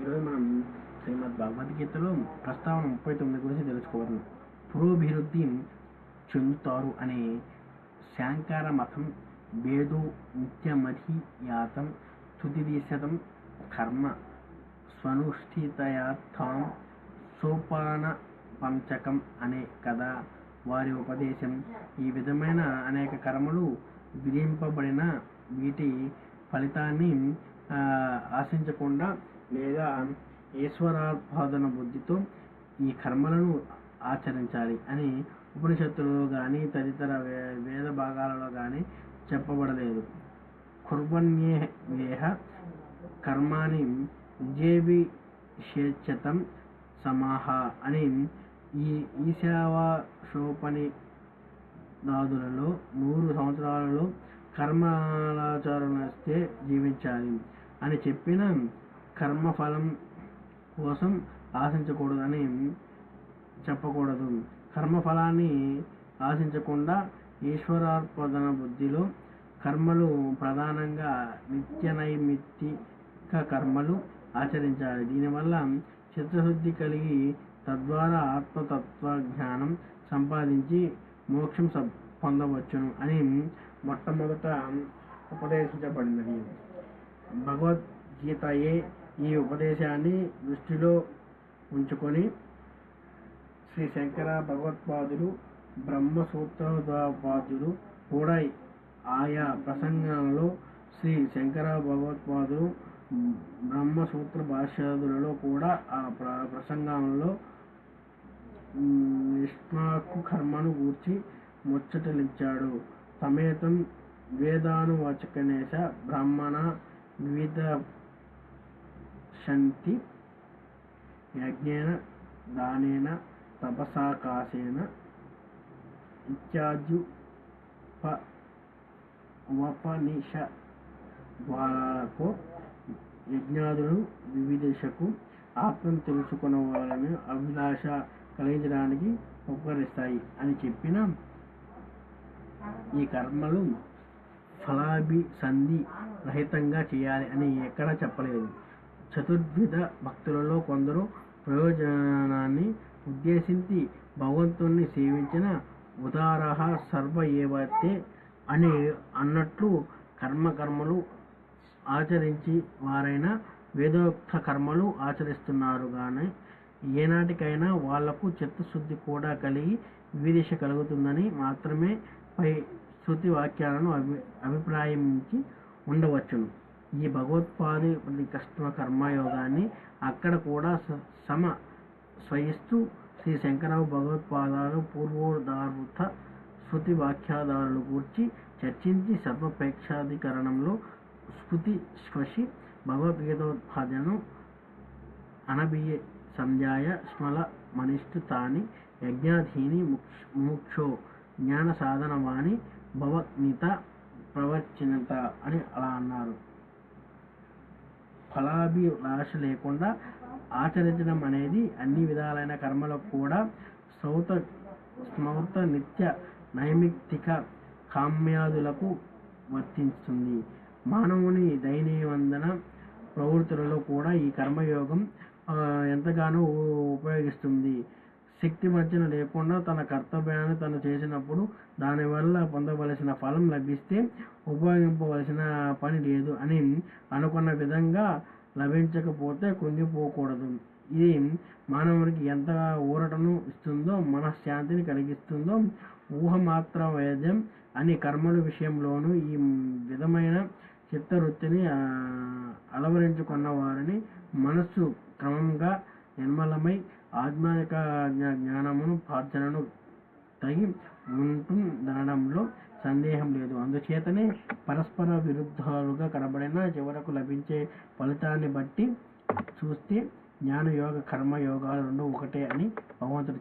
ఈరోజు మనం శ్రీమద్ భగవద్గీతలో ప్రస్తావన 39 గురించి తెలుసుకోవాలి. పురోభివృద్ధి చెందుతారు అనే శాంకర మతం భేదో నిత్యమధియాతం తుదిశతం కర్మ స్వనుష్ఠితయార్థం సోపాన పంచకం అనే కదా వారి ఉపదేశం. ఈ విధమైన అనేక కర్మలు విధింపబడిన వీటి ఫలితాన్ని ఆశించకుండా లేదా ఈశ్వరారాధన బుద్ధితో ఈ కర్మలను ఆచరించాలి అని ఉపనిషత్తులలో కానీ తదితర వేద భాగాలలో కానీ చెప్పబడలేదు. కుర్వన్యేహ కర్మాణి విజేవిషేచ్ఛతం సమాహ అని ఈ ఈశావాసోపనిషదాదులలో 100 సంవత్సరాలలో కర్మాచరణస్తే జీవించాలి అని చెప్పిన కర్మఫలం కోసం ఆశించకూడదని చెప్పకూడదు. కర్మఫలాన్ని ఆశించకుండా ఈశ్వరార్పణ బుద్ధిలో కర్మలు ప్రధానంగా నిత్యనైమిత్తిక కర్మలు ఆచరించాలి. దీనివల్ల చిత్తశుద్ధి కలిగి తద్వారా ఆత్మతత్వ జ్ఞానం సంపాదించి మోక్షం పొందవచ్చును అని మొట్టమొదట ఉపదేశించబడినది. భగవద్గీతయే ఈ ఉపదేశాన్ని దృష్టిలో ఉంచుకొని శ్రీ శంకర భగవత్పాదులు బ్రహ్మసూత్రోపాదులు కూడా ఆయా ప్రసంగాలలో శ్రీ శంకర భగవత్పాదులు బ్రహ్మసూత్ర భాష్యాదులలో కూడా ఆ ప్రసంగాలలో నిష్కామ కర్మను గూర్చి ముచ్చటలిచ్చాడు. సమేతం వేదానువాచకనేశ బ్రాహ్మణ వివిధ శంతి యజ్ఞేన దానేన తపసాకాశేన ఇత్యాద్యుపనిషద్వాలకు యజ్ఞాదులు వివిధకు ఆత్మను తెలుసుకున్నవాళ్ళని అభిలాష కలిగించడానికి ఉపకరిస్తాయి అని చెప్పిన ఈ కర్మలు ఫలాభిసంధి రహితంగా చేయాలి అని ఎక్కడా చెప్పలేదు. చతుర్విధ భక్తులలో కొందరు ప్రయోజనాన్ని ఉద్దేశించి భగవంతుణ్ణి సేవించిన ఉదారః సర్వ ఏవతే అని అన్నట్లు కర్మలు ఆచరించి వారైనా వేదోక్త కర్మలు ఆచరిస్తున్నారు. కానీ ఏనాటికైనా వాళ్లకు చిత్తశుద్ధి కూడా కలిగి విదిశ కలుగుతుందని మాత్రమే పై శృతి వాక్యాలను అభిప్రాయించి ఉండవచ్చును. ఈ భగవత్పాది ప్రతికష్ట కర్మయోగాన్ని అక్కడ కూడా స్వయిస్తూ శ్రీ శంకర భగవత్పాదాలు పూర్వోదాహృత శృతి వాక్యాదారులు గూర్చి చర్చించి సర్వప్రేక్షాధికరణంలో స్ఫుతి స్వశి భగవద్గీతోత్పాదనను అనబియ సంజాయ స్మల మనిష్ఠు తాని యజ్ఞాధీని ముముక్షో జ్ఞాన సాధనవాణి భవగ్నిత ప్రవచనత అని అలా అన్నారు. ఫలాభిలాష లేకుండా ఆచరించడం అనేది అన్ని విధాలైన కర్మలకు కూడా స్మౌత నిత్య నైమిత్తిక కామ్యాదులకు వర్తిస్తుంది. మానవుని దైనందిన ప్రవృత్తులలో కూడా ఈ కర్మయోగం ఎంతగానో ఉపయోగిస్తుంది. శక్తి వంచన లేకుండా తన కర్తవ్యాన్ని తను చేసినప్పుడు దానివల్ల పొందవలసిన ఫలం లభిస్తే ఉపయోగింపవలసిన పని లేదు అని అనుకున్న విధంగా లభించకపోతే కృంగిపోకూడదు. ఇది మానవునికి ఎంత ఊరటను ఇస్తుందో మనశ్శాంతిని కలిగిస్తుందో ఊహమాత్ర వేద్యం అని కర్మల విషయంలోనూ ఈ విధమైన చిత్తవృత్తిని అలవరించుకున్న వారిని మనస్సు క్రమంగా నిర్మలమై ఆధ్యాత్మిక జ్ఞానమును ప్రార్థనను తగి ఉంటుందనడంలో సందేహం లేదు. అందుచేతనే పరస్పర విరుద్ధాలుగా కనబడిన చివరకు లభించే ఫలితాన్ని బట్టి చూస్తే జ్ఞానయోగ కర్మయోగాలు రెండు ఒకటే అని భగవంతుడు